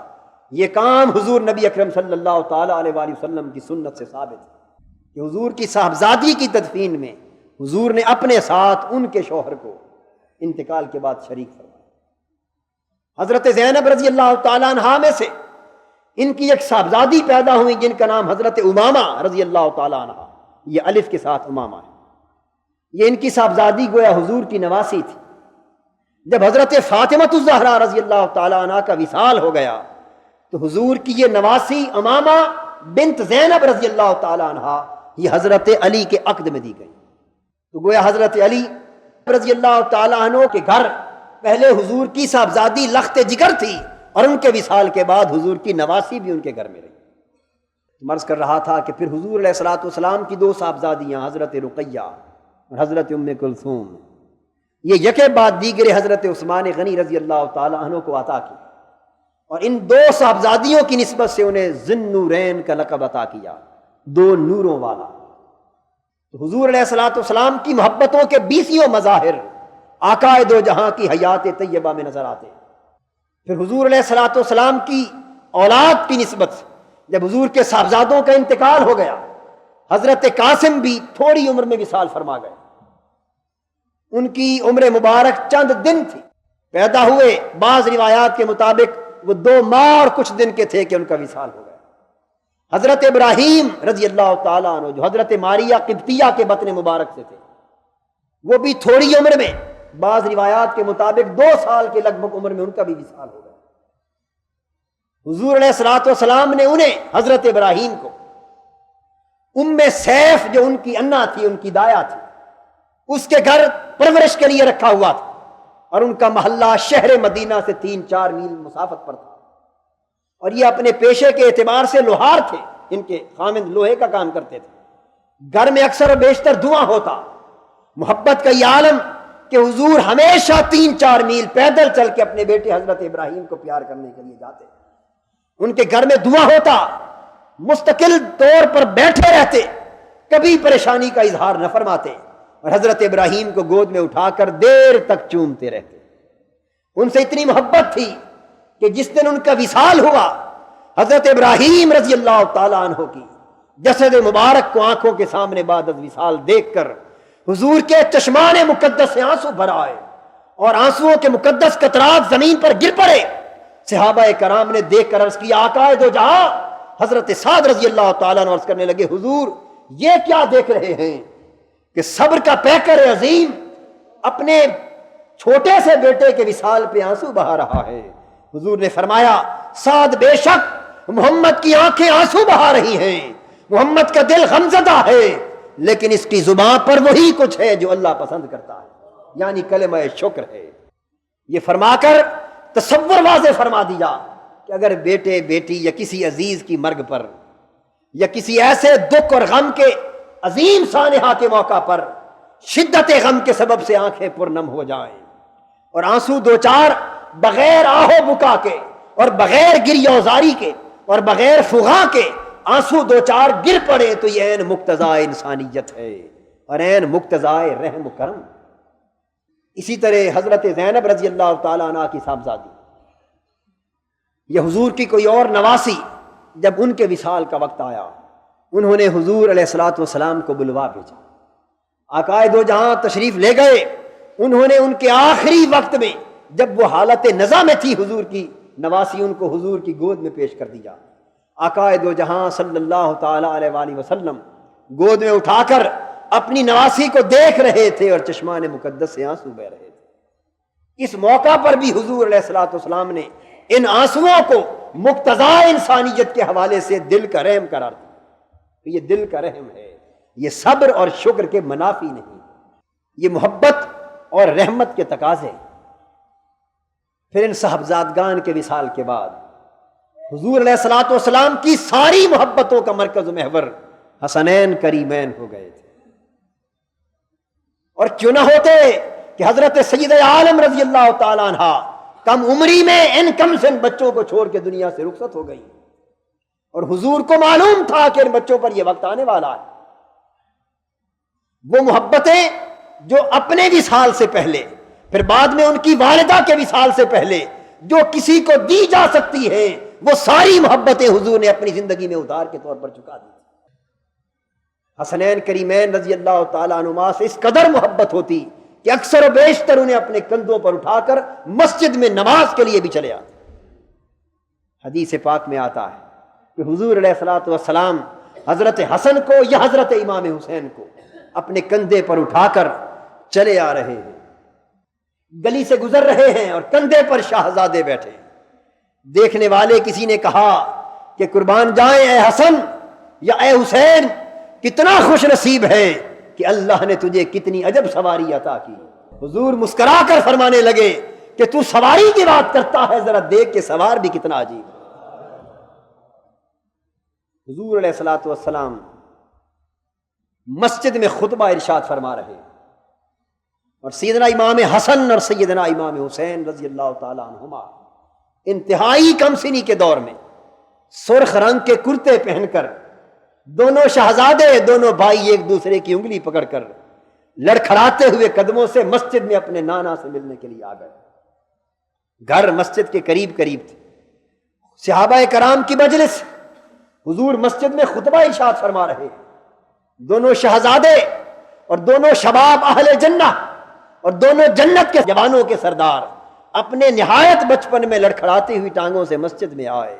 یہ کام حضور نبی اکرم صلی اللہ تعالی علیہ وآلہ وسلم کی سنت سے ثابت ہے کہ حضور کی صاحبزادی کی تدفین میں حضور نے اپنے ساتھ ان کے شوہر کو انتقال کے بعد شریک فرمایا۔ حضرت زینب رضی اللہ تعالیٰ عنہا میں سے ان کی ایک صاحبزادی پیدا ہوئی جن کا نام حضرت امامہ رضی اللہ تعالیٰ عنہا، یہ الف کے ساتھ امامہ ہے، یہ ان کی صاحبزادی گویا حضور کی نواسی تھی۔ جب حضرت فاطمہ الزہرا رضی اللہ تعالیٰ عنہا کا وصال ہو گیا تو حضور کی یہ نواسی امامہ بنت زینب رضی اللہ تعالیٰ عنہا یہ حضرت علی کے عقد میں دی گئی۔ تو گویا حضرت علی رضی اللہ تعالیٰ عنہ کے گھر پہلے حضور کی صاحبزادی لخت جگر تھی اور ان کے وصال کے بعد حضور کی نواسی بھی ان کے گھر میں رہی۔ مرض کر رہا تھا کہ پھر حضور علیہ الصلوۃ والسلام کی دو صاحبزادیاں حضرت رقیہ اور حضرت ام کلثوم، یہ یکے بعد دیگرے حضرت عثمان غنی رضی اللہ تعالیٰ عنہ کو عطا کی، اور ان دو صاحبزادیوں کی نسبت سے انہیں ذی النورین کا لقب عطا کیا، دو نوروں والا۔ تو حضور علیہ الصلوۃ والسلام کی محبتوں کے 20 مظاہر آقا دو جہاں کی حیات طیبہ میں نظر آتے۔ پھر حضور علیہ الصلوۃ والسلام کی اولاد کی نسبت سے جب حضور کے صاحبزادوں کا انتقال ہو گیا، حضرت قاسم بھی تھوڑی عمر میں وصال فرما گئے، ان کی عمر مبارک چند دن تھی، پیدا ہوئے بعض روایات کے مطابق وہ 2 ماہ اور کچھ دن کے تھے کہ ان کا وصال ہو گیا۔ حضرت ابراہیم رضی اللہ تعالیٰ عنہ جو حضرت ماریہ قبطیہ کے بطن مبارک سے تھے، وہ بھی تھوڑی عمر میں بعض روایات کے مطابق 2 سال کے لگ بھگ عمر میں ان کا بھی وصال ہو گیا۔ حضور علیہ الصلوۃ والسلام نے انہیں حضرت ابراہیم کو ام سیف جو ان کی انا تھی، ان کی دایا تھی، اس کے گھر پرورش کے لیے رکھا ہوا تھا، اور ان کا محلہ شہر مدینہ سے 3-4 میل مسافت پر تھا، اور یہ اپنے پیشے کے اعتبار سے لوہار تھے، ان کے خامند لوہے کا کام کرتے تھے۔ گھر میں اکثر و بیشتر دھواں ہوتا، محبت کا یہ عالم کہ حضور ہمیشہ 3-4 میل پیدل چل کے اپنے بیٹے حضرت ابراہیم کو پیار کرنے کے لیے جاتے، ان کے گھر میں دعا ہوتا، مستقل طور پر بیٹھے رہتے، کبھی پریشانی کا اظہار نہ فرماتے، اور حضرت ابراہیم کو گود میں اٹھا کر دیر تک چومتے رہتے۔ ان سے اتنی محبت تھی کہ جس دن ان کا وصال ہوا، حضرت ابراہیم رضی اللہ تعالیٰ عنہ کی جسد مبارک کو آنکھوں کے سامنے بعد از وصال دیکھ کر حضور کے چشمان مقدس سے آنسو بھر آئے، اور آنسوؤں کے مقدس قطرات زمین پر گر پڑے۔ صحابہ کرام نے دیکھ کر عرض کیا، آقا دو جہاں حضرت سعد رضی اللہ تعالیٰ عنہ عرض کرنے لگے، حضور یہ کیا دیکھ رہے ہیں کہ صبر کا پیکر عظیم اپنے چھوٹے سے بیٹے کے وصال پہ آنسو بہا رہا ہے۔ حضور نے فرمایا، سعد بے شک محمد کی آنکھیں آنسو بہا رہی ہیں، محمد کا دل غمزدہ ہے، لیکن اس کی زبان پر وہی کچھ ہے جو اللہ پسند کرتا ہے، یعنی کلمہ شکر ہے۔ یہ فرما کر تصور واضح فرما دیا کہ اگر بیٹے بیٹی یا کسی عزیز کی مرگ پر یا کسی ایسے دکھ اور غم کے عظیم سانحہ کے موقع پر شدت غم کے سبب سے آنکھیں پرنم ہو جائیں اور آنسو دو چار بغیر آہو بکا کے اور بغیر گریہ وزاری کے اور بغیر فغاں کے آنسو دو چار گر پڑے، تو یہ عین مقتضائے انسانیت ہے اور عین مقتضائے رحم و کرم۔ اسی طرح حضرت زینب رضی اللہ تعالیٰ عنہ کی صاحبزادی، یہ حضور کی کوئی اور نواسی، جب ان کے وصال کا وقت آیا انہوں نے حضور علیہ الصلوۃ والسلام کو بلوا بھیجا۔ آقائے دو جہاں تشریف لے گئے، انہوں نے ان کے آخری وقت میں جب وہ حالت نزا میں تھی، حضور کی نواسی ان کو حضور کی گود میں پیش کر دیا۔ آقائے دو جہاں صلی اللہ تعالی علیہ وآلہ وسلم گود میں اٹھا کر اپنی نواسی کو دیکھ رہے تھے اور چشمان مقدس سے آنسو بہ رہے تھے۔ اس موقع پر بھی حضور علیہ الصلوۃ والسلام نے ان آنسوؤں کو مقتضائے انسانیت کے حوالے سے دل کا رحم قرار دیا۔ یہ دل کا رحم ہے، یہ صبر اور شکر کے منافی نہیں، یہ محبت اور رحمت کے تقاضے۔ پھر ان صاحبزادگان کے وصال کے بعد حضور علیہ الصلوۃ والسلام کی ساری محبتوں کا مرکز و محور حسنین کریمین ہو گئے تھے، اور کیوں نہ ہوتے کہ حضرت سید عالم رضی اللہ تعالیٰ عنہ کم عمری میں ان کم سن بچوں کو چھوڑ کے دنیا سے رخصت ہو گئی، اور حضور کو معلوم تھا کہ ان بچوں پر یہ وقت آنے والا ہے۔ وہ محبتیں جو اپنے وصال سے پہلے، پھر بعد میں ان کی والدہ کے وصال سے پہلے جو کسی کو دی جا سکتی ہیں، وہ ساری محبتیں حضور نے اپنی زندگی میں ادھار کے طور پر چکا دی۔ حسنین کریمین رضی اللہ تعالیٰ عنہما سے اس قدر محبت ہوتی کہ اکثر و بیشتر انہیں اپنے کندھوں پر اٹھا کر مسجد میں نماز کے لیے بھی چلے آتے۔ حدیث پاک میں آتا ہے کہ حضور علیہ الصلوۃ والسلام حضرت حسن کو یا حضرت امام حسین کو اپنے کندھے پر اٹھا کر چلے آ رہے ہیں، گلی سے گزر رہے ہیں اور کندھے پر شاہزادے بیٹھے ہیں۔ دیکھنے والے کسی نے کہا کہ قربان جائیں اے حسن یا اے حسین، کتنا خوش نصیب ہے کہ اللہ نے تجھے کتنی عجب سواری عطا کی۔ حضور مسکرا کر فرمانے لگے کہ تو سواری کی بات کرتا ہے، ذرا دیکھ کہ سوار بھی کتنا عجیب ہے۔ حضور علیہ الصلوۃ والسلام مسجد میں خطبہ ارشاد فرما رہے اور سیدنا امام حسن اور سیدنا امام حسین رضی اللہ تعالیٰ عنہما انتہائی کم سنی کے دور میں سرخ رنگ کے کرتے پہن کر دونوں شہزادے، دونوں بھائی ایک دوسرے کی انگلی پکڑ کر لڑکھڑاتے ہوئے قدموں سے مسجد میں اپنے نانا سے ملنے کے لیے آ گئے۔ گھر مسجد کے قریب قریب تھے، صحابہ کرام کی مجلس، حضور مسجد میں خطبہ ارشاد فرما رہے، دونوں شہزادے اور دونوں شباب اہل جنہ اور دونوں جنت کے جوانوں کے سردار اپنے نہایت بچپن میں لڑکھڑاتی ہوئی ٹانگوں سے مسجد میں آئے۔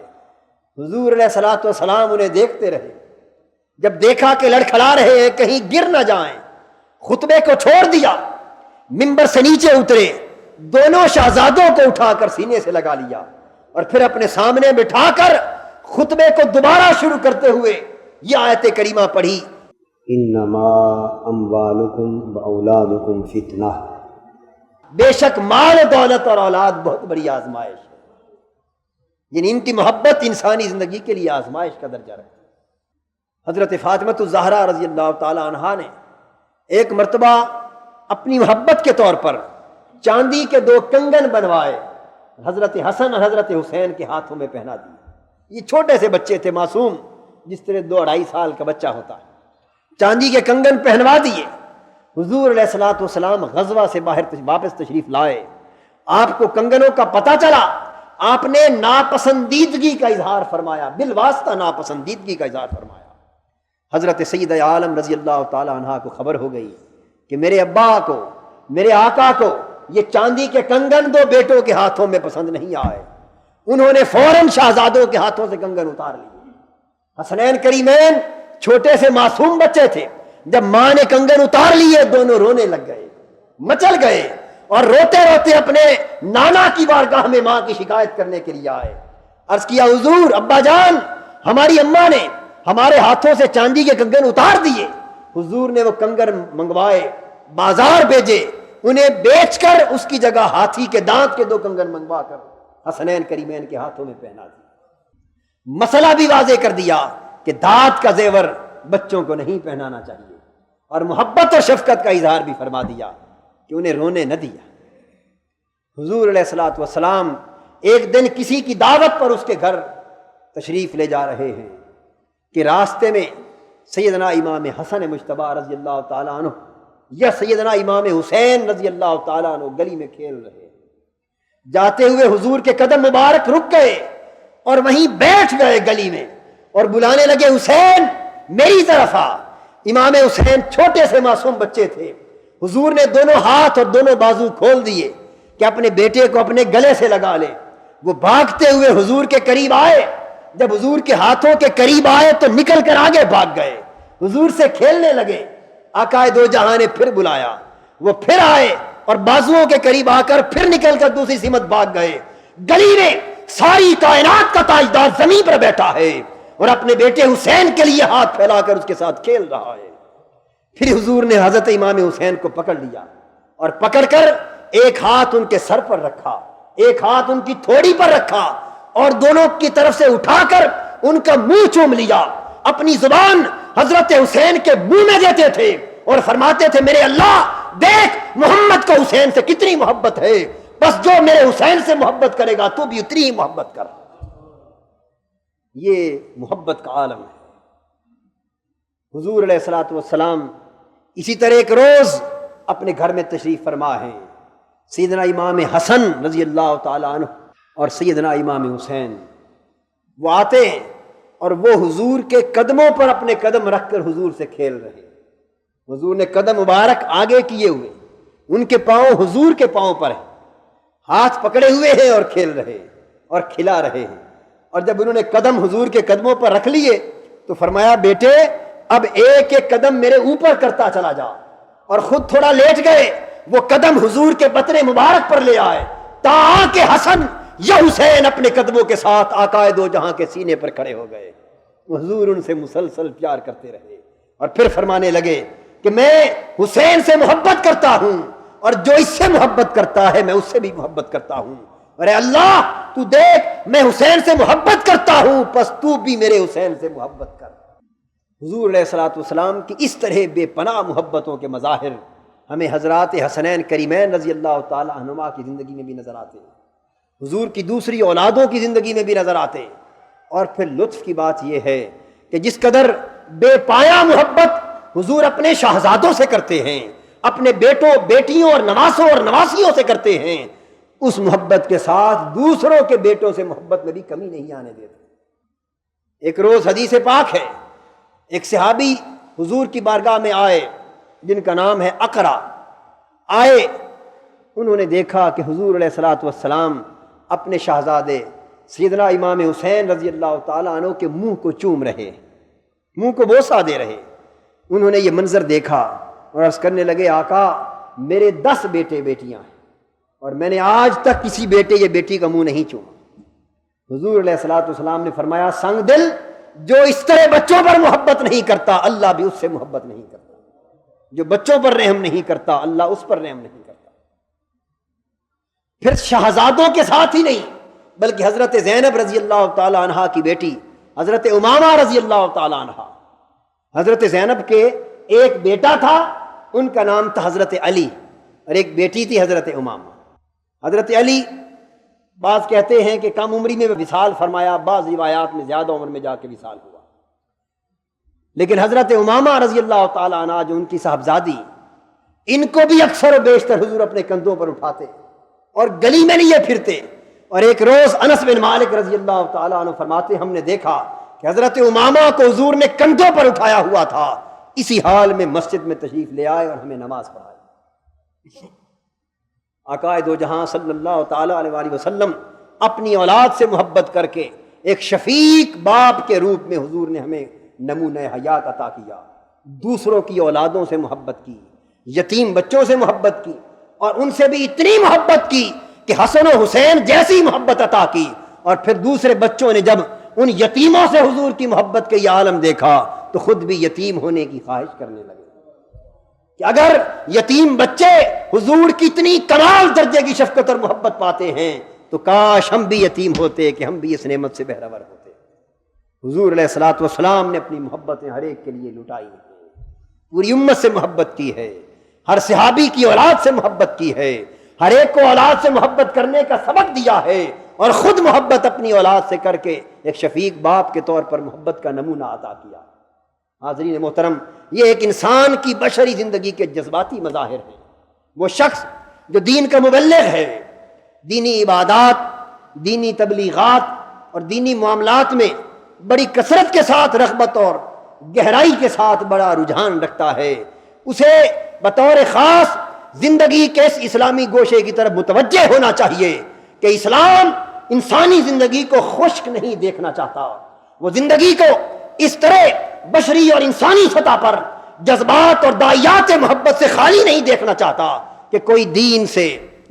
حضور علیہ الصلوۃ والسلام انہیں دیکھتے رہے، جب دیکھا کہ لڑکھڑا رہے ہیں کہیں گر نہ جائیں، خطبے کو چھوڑ دیا، منبر سے نیچے اترے، دونوں شہزادوں کو اٹھا کر سینے سے لگا لیا اور پھر اپنے سامنے بٹھا کر خطبے کو دوبارہ شروع کرتے ہوئے یہ آیت کریمہ پڑھی، انما اموالکم واولادکم فتنہ، بے شک مال دولت اور اولاد بہت بڑی آزمائش ہے، یعنی ان کی محبت انسانی زندگی کے لیے آزمائش کا درجہ رکھتی۔ حضرت فاطمہ الزہرا رضی اللہ تعالی عنہا نے ایک مرتبہ اپنی محبت کے طور پر چاندی کے 2 کنگن بنوائے، حضرت حسن اور حضرت حسین کے ہاتھوں میں پہنا دیے۔ یہ چھوٹے سے بچے تھے، معصوم، جس طرح 2-2.5 سال کا بچہ ہوتا ہے، چاندی کے کنگن پہنوا دیے۔ حضور علیہ الصلوۃ والسلام غزوہ سے باہر واپس تشریف لائے، آپ کو کنگنوں کا پتہ چلا، آپ نے ناپسندیدگی کا اظہار فرمایا، بالواسطہ ناپسندیدگی کا اظہار فرمایا۔ حضرت سید عالم رضی اللہ تعالی عنہ کو خبر ہو گئی کہ میرے ابا کو، میرے آقا کو یہ چاندی کے کنگن 2 بیٹوں کے ہاتھوں میں پسند نہیں آئے۔ انہوں نے فوراً شہزادوں کے ہاتھوں سے کنگن اتار لیے۔ حسنین کریمین چھوٹے سے معصوم بچے تھے، جب ماں نے کنگن اتار لیے دونوں رونے لگ گئے، مچل گئے اور روتے روتے اپنے نانا کی بارگاہ میں ماں کی شکایت کرنے کے لیے آئے۔ عرض کیا، حضور ابا جان، ہماری اماں نے ہمارے ہاتھوں سے چاندی کے کنگن اتار دیے۔ حضور نے وہ کنگن منگوائے، بازار بھیجے، انہیں بیچ کر اس کی جگہ ہاتھی کے دانت کے 2 کنگن منگوا کر حسنین کریمین کے ہاتھوں میں پہنا دیا۔ مسئلہ بھی واضح کر دیا کہ دانت کا زیور بچوں کو نہیں پہنانا چاہیے، اور محبت اور شفقت کا اظہار بھی فرما دیا کہ انہیں رونے نہ دیا۔ حضور علیہ الصلوۃ والسلام ایک دن کسی کی دعوت پر اس کے گھر تشریف لے جا رہے ہیں کہ راستے میں سیدنا امام حسن مجتبی رضی اللہ تعالیٰ عنہ یا سیدنا امام حسین رضی اللہ تعالیٰ عنہ گلی میں کھیل رہے ہیں۔ جاتے ہوئے حضور کے قدم مبارک رک گئے اور وہیں بیٹھ گئے گلی میں، اور بلانے لگے، حسین میری طرف آ۔ امام حسین چھوٹے سے معصوم بچے تھے، حضور نے دونوں ہاتھ اور دونوں بازو کھول دیے کہ اپنے بیٹے کو اپنے گلے سے لگا لے۔ وہ بھاگتے ہوئے حضور کے قریب آئے، جب حضور کے ہاتھوں کے قریب آئے تو نکل کر آگے بھاگ گئے، حضور سے کھیلنے لگے۔ آقا دو جہاں نے پھر بلایا، وہ پھر آئے اور بازوؤں کے قریب آ کر پھر نکل کر دوسری سمت بھاگ گئے۔ گلی میں ساری کائنات کا تاجدار زمین پر بیٹھا ہے اور اپنے بیٹے حسین کے لیے ہاتھ پھیلا کر اس کے ساتھ کھیل رہا ہے۔ پھر حضور نے حضرت امام حسین کو پکڑ لیا اور پکڑ کر ایک ہاتھ ان کے سر پر رکھا، ایک ہاتھ ان کی تھوڑی پر رکھا، اور دونوں کی طرف سے اٹھا کر ان کا منہ چوم لیا۔ اپنی زبان حضرت حسین کے منہ میں دیتے تھے اور فرماتے تھے، میرے اللہ دیکھ محمد کو حسین سے کتنی محبت ہے، بس جو میرے حسین سے محبت کرے گا تو بھی اتنی ہی محبت کر۔ یہ محبت کا عالم ہے۔ حضور علیہ الصلوۃ والسلام اسی طرح ایک روز اپنے گھر میں تشریف فرما ہیں، سیدنا امام حسن رضی اللہ تعالی عنہ اور سیدنا امام حسین وہ آتے ہیں اور وہ حضور کے قدموں پر اپنے قدم رکھ کر حضور سے کھیل رہے۔ حضور نے قدم مبارک آگے کیے ہوئے، ان کے پاؤں حضور کے پاؤں پر ہیں، ہاتھ پکڑے ہوئے ہیں اور کھیل رہے اور کھلا رہے ہیں۔ اور جب انہوں نے قدم حضور کے قدموں پر رکھ لیے تو فرمایا بیٹے اب ایک ایک قدم میرے اوپر کرتا چلا جا، اور خود تھوڑا لیٹ گئے، وہ قدم حضور کے بطن مبارک پر لے آئے تا کہ حسن یا حسین اپنے قدموں کے ساتھ آقائے دو جہاں کے سینے پر کھڑے ہو گئے۔ حضور ان سے مسلسل پیار کرتے رہے اور پھر فرمانے لگے کہ میں حسین سے محبت کرتا ہوں، اور جو اس سے محبت کرتا ہے میں اس سے بھی محبت کرتا ہوں۔ ارے اللہ تو دیکھ میں حسین سے محبت کرتا ہوں، پس تو بھی میرے حسین سے محبت کر۔ حضور علیہ الصلوۃ والسلام کی اس طرح بے پناہ محبتوں کے مظاہر ہمیں حضرات حسنین کریمین رضی اللہ تعالی عنہما کی زندگی میں بھی نظر آتے ہیں، حضور کی دوسری اولادوں کی زندگی میں بھی نظر آتے ہیں۔ اور پھر لطف کی بات یہ ہے کہ جس قدر بے پایا محبت حضور اپنے شہزادوں سے کرتے ہیں، اپنے بیٹوں بیٹیوں اور نواسوں اور نواسیوں سے کرتے ہیں، اس محبت کے ساتھ دوسروں کے بیٹوں سے محبت میں بھی کمی نہیں آنے دیتے۔ ایک روز حدیث پاک ہے، ایک صحابی حضور کی بارگاہ میں آئے جن کا نام ہے اقرا۔ آئے، انہوں نے دیکھا کہ حضور علیہ الصلوۃ والسلام اپنے شہزادے سیدنا امام حسین رضی اللہ تعالیٰ عنہ کے منہ کو چوم رہے، منہ کو بوسہ دے رہے۔ انہوں نے یہ منظر دیکھا اور عرض کرنے لگے آقا میرے 10 بیٹے بیٹیاں ہیں اور میں نے آج تک کسی بیٹے یا بیٹی کا منہ نہیں چوما۔ حضور علیہ الصلوۃ والسلام نے فرمایا سنگ دل، جو اس طرح بچوں پر محبت نہیں کرتا اللہ بھی اس سے محبت نہیں کرتا، جو بچوں پر رحم نہیں کرتا اللہ اس پر رحم نہیں کرتا۔ پھر شہزادوں کے ساتھ ہی نہیں بلکہ حضرت زینب رضی اللہ تعالی عنہا کی بیٹی حضرت امامہ رضی اللہ تعالی عنہا، حضرت زینب کے ایک بیٹا تھا ان کا نام تھا حضرت علی، اور ایک بیٹی تھی حضرت امامہ۔ حضرت علی بعض کہتے ہیں کہ کم عمری میں وصال فرمایا، بعض روایات میں زیادہ عمر میں جا کے وصال ہوا، لیکن حضرت امامہ رضی اللہ تعالی عنہ جو ان کی صاحبزادی، ان کو بھی اکثر و بیشتر حضور اپنے کندھوں پر اٹھاتے اور گلی میں لیے پھرتے۔ اور ایک روز انس بن مالک رضی اللہ تعالی عنہ فرماتے ہم نے دیکھا کہ حضرت امامہ کو حضور نے کندھوں پر اٹھایا ہوا تھا، اسی حال میں مسجد میں تشریف لے آئے اور ہمیں نماز پڑھائی۔ آقائے دو جہاں صلی اللہ تعالی علیہ وآلہ وسلم اپنی اولاد سے محبت کر کے ایک شفیق باپ کے روپ میں حضور نے ہمیں نمونہ حیات عطا کیا، دوسروں کی اولادوں سے محبت کی، یتیم بچوں سے محبت کی، اور ان سے بھی اتنی محبت کی کہ حسن و حسین جیسی محبت عطا کی۔ اور پھر دوسرے بچوں نے جب ان یتیموں سے حضور کی محبت کے یہ عالم دیکھا تو خود بھی یتیم ہونے کی خواہش کرنے لگے کہ اگر یتیم بچے حضور کی اتنی کمال درجے کی شفقت اور محبت پاتے ہیں تو کاش ہم بھی یتیم ہوتے کہ ہم بھی اس نعمت سے بہرور ہوتے۔ حضور علیہ الصلوۃ والسلام نے اپنی محبتیں ہر ایک کے لیے لٹائی ہیں، پوری امت سے محبت کی ہے، ہر صحابی کی اولاد سے محبت کی ہے، ہر ایک کو اولاد سے محبت کرنے کا سبق دیا ہے، اور خود محبت اپنی اولاد سے کر کے ایک شفیق باپ کے طور پر محبت کا نمونہ عطا کیا۔ حاضرین محترم، یہ ایک انسان کی بشری زندگی کے جذباتی مظاہر ہیں۔ وہ شخص جو دین کا مبلغ ہے، دینی عبادات، دینی تبلیغات اور دینی معاملات میں بڑی کثرت کے ساتھ رغبت اور گہرائی کے ساتھ بڑا رجحان رکھتا ہے، اسے بطور خاص زندگی کے اس اسلامی گوشے کی طرف متوجہ ہونا چاہیے کہ اسلام انسانی زندگی کو خشک نہیں دیکھنا چاہتا، وہ زندگی کو اس طرح بشری اور انسانی سطح پر جذبات اور داعیات محبت سے خالی نہیں دیکھنا چاہتا کہ کوئی دین سے،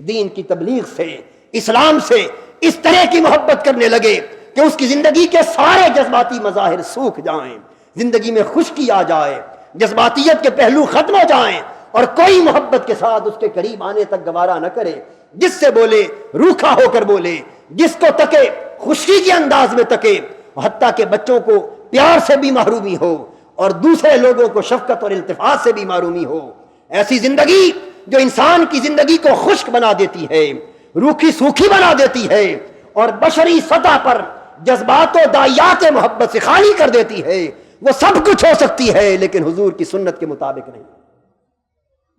دین کی تبلیغ سے، اسلام سے اس طرح کی محبت کرنے لگے کہ اس کی زندگی کے سارے جذباتی مظاہر سوکھ جائیں، زندگی میں خشکی آ جائے، جذباتیت کے پہلو ختم ہو جائیں، اور کوئی محبت کے ساتھ اس کے قریب آنے تک گوارا نہ کرے، جس سے بولے روکھا ہو کر بولے، جس کو تکے خشکی کے انداز میں تکے، حتیٰ کہ بچوں کو پیار سے بھی محرومی ہو اور دوسرے لوگوں کو شفقت اور التفات سے بھی محرومی ہو۔ ایسی زندگی جو انسان کی زندگی کو خشک بنا دیتی ہے، روکھی سوکھی بنا دیتی ہے، اور بشری سطح پر جذبات و داعیات محبت سے خالی کر دیتی ہے، وہ سب کچھ ہو سکتی ہے لیکن حضور کی سنت کے مطابق نہیں،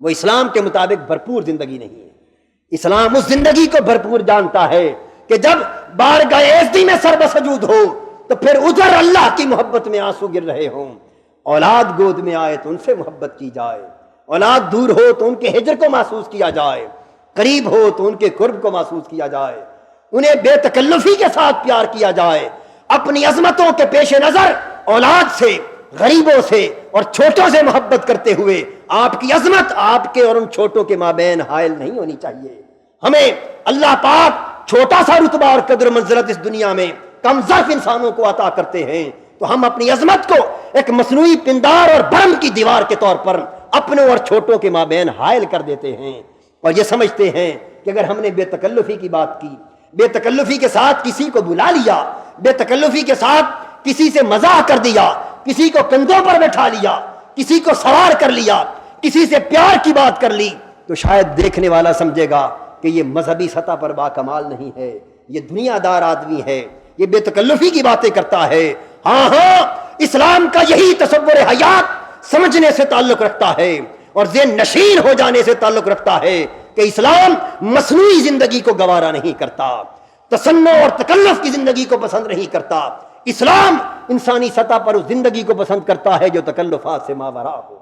وہ اسلام کے مطابق بھرپور زندگی نہیں ہے۔ اسلام اس زندگی کو بھرپور جانتا ہے کہ جب بارگاہ عزتی میں سر بسجود ہو تو پھر ادھر اللہ کی محبت میں آنسو گر رہے ہوں۔ اولاد گود میں آئے تو ان سے محبت کی جائے، اولاد دور ہو تو ان کے ہجر کو محسوس کیا جائے، قریب ہو تو ان کے قرب کو محسوس کیا جائے، انہیں بے تکلفی کے ساتھ پیار کیا جائے، اپنی عظمتوں کے پیش نظر اولاد سے، غریبوں سے اور چھوٹوں سے محبت کرتے ہوئے آپ کی عظمت آپ کے اور ان چھوٹوں کے مابین حائل نہیں ہونی چاہیے۔ ہمیں اللہ پاک چھوٹا سا رتبہ اور قدر منزلت اس دنیا میں کم ظرف انسانوں کو عطا کرتے ہیں، تو ہم اپنی عظمت کو ایک مصنوعی پندار اور برم کی دیوار کے طور پر اپنوں اور چھوٹوں کے مابین حائل کر دیتے ہیں، اور یہ سمجھتے ہیں کہ اگر ہم نے بے تکلفی کی بات کی، بے تکلفی کے ساتھ کسی کو بلا لیا، بے تکلفی کے ساتھ کسی سے مزاح کر دیا، کسی کو کندھوں پر بٹھا لیا، کسی کو سوار کر لیا، کسی سے پیار کی بات کر لی، تو شاید دیکھنے والا سمجھے گا کہ یہ مذہبی سطح پر باکمال نہیں ہے، یہ دنیا دار آدمی ہے، یہ بے تکلفی کی باتیں کرتا ہے۔ ہاں اسلام کا یہی تصور حیات سمجھنے سے تعلق رکھتا ہے اور ذہن نشین ہو جانے سے تعلق رکھتا ہے کہ اسلام مصنوعی زندگی کو گوارا نہیں کرتا، تصنع اور تکلف کی زندگی کو پسند نہیں کرتا۔ اسلام انسانی سطح پر اس زندگی کو پسند کرتا ہے جو تکلفات سے ماورا ہو،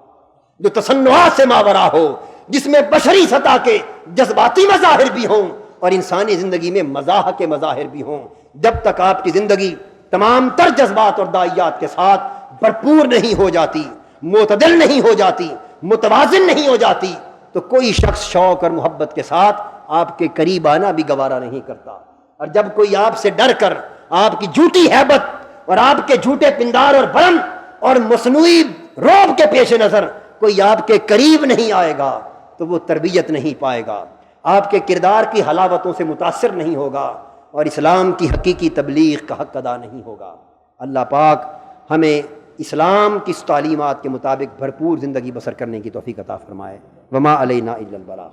جو تصنعات سے ماورا ہو، جس میں بشری سطح کے جذباتی مظاہر بھی ہوں اور انسانی زندگی میں مزاح کے مظاہر بھی ہوں۔ جب تک آپ کی زندگی تمام تر جذبات اور داعیات کے ساتھ بھرپور نہیں ہو جاتی، معتدل نہیں ہو جاتی، متوازن نہیں ہو جاتی، تو کوئی شخص شوق اور محبت کے ساتھ آپ کے قریب آنا بھی گوارا نہیں کرتا۔ اور جب کوئی آپ سے ڈر کر آپ کی جھوٹی ہیبت اور آپ کے جھوٹے پندار اور برم اور مصنوعی رعب کے پیش نظر کوئی آپ کے قریب نہیں آئے گا تو وہ تربیت نہیں پائے گا، آپ کے کردار کی حلاوتوں سے متاثر نہیں ہوگا اور اسلام کی حقیقی تبلیغ کا حق ادا نہیں ہوگا۔ اللہ پاک ہمیں اسلام کی تعلیمات کے مطابق بھرپور زندگی بسر کرنے کی توفیق عطا فرمائے۔ وما علینا الا البلاغ۔